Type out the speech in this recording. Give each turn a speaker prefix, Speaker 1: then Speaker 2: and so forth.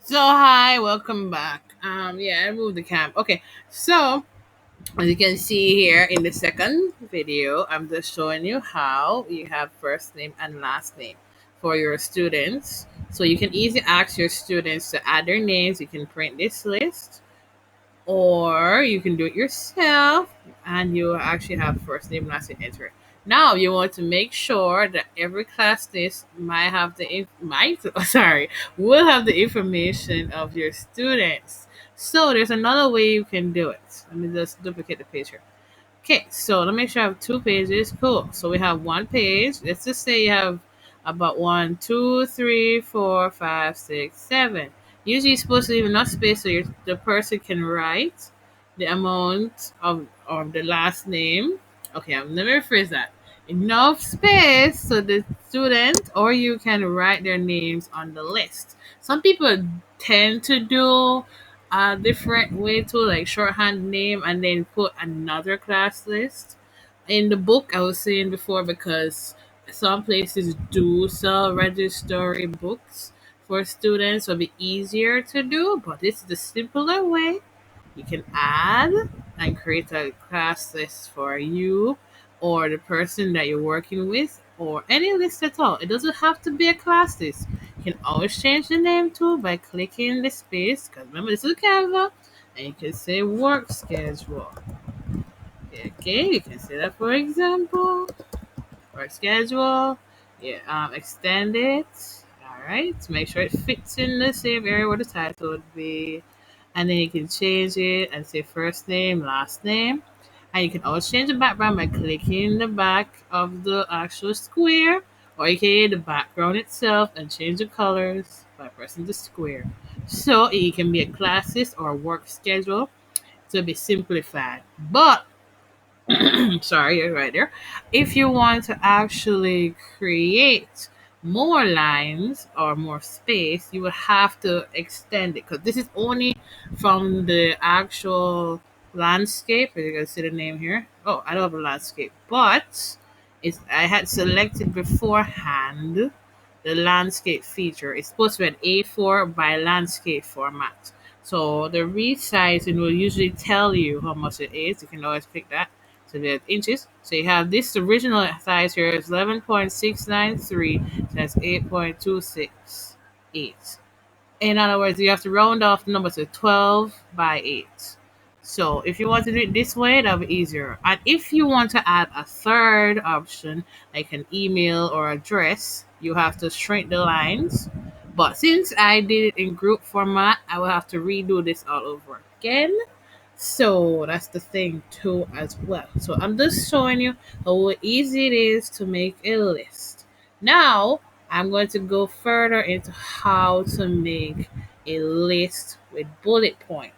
Speaker 1: So hi, welcome back. Yeah, I moved the cam. Okay, so as you can see here in the second video, I'm just showing you how you have first name and last name for your students. So you can easily ask your students to add their names. You can print this list or you can do it yourself and you actually have first name last name enter. Now you want to make sure that every class list might have might sorry will have the information of your students. So there's another way you can do it. Let me just duplicate the page here. Okay, so let me make sure I have two pages. Cool. So we have one page. Let's just say you have about one, two, three, four, five, six, seven. Usually you're supposed to leave enough space so the person can write the amount of the last name. Okay, let me rephrase that. Enough space so the student or you can write their names on the list. Some people tend to do a different way to like shorthand name and then put another class list in the book. I was saying before because some places do sell registry books for students, so it'll be easier to do, but this is the simpler way. You can add and create a class list for you or the person that you're working with or any list at all. It doesn't have to be a class list. You can always change the name too by clicking the space because remember this is Canva and you can say work schedule. Okay, you can say that for example. Work schedule. Yeah, extend it. All right, to make sure it fits in the same area where the title would be, and then you can change it and say first name, last name, and you can also change the background by clicking the back of the actual square, or you can hit the background itself and change the colors by pressing the square. So it can be a classes or a work schedule to be simplified, but sorry, you're right there. If you want to actually create more lines or more space, you would have to extend it because this is only from the actual landscape. As you can see the name here. Oh, I don't have a landscape, but it's I had selected beforehand the landscape feature. It's supposed to be an A4 by landscape format. So the resizing will usually tell you how much it is. You can always pick that. So the inches. So you have this original size here is 11.693. So that's 8.268. In other words, you have to round off the number to 12 by 8. So if you want to do it this way, that'll be easier. And if you want to add a third option, like an email or address, you have to shrink the lines. But since I did it in group format, I will have to redo this all over again. So that's the thing too as well. So I'm just showing you how easy it is to make a list. Now I'm going to go further into how to make a list with bullet points.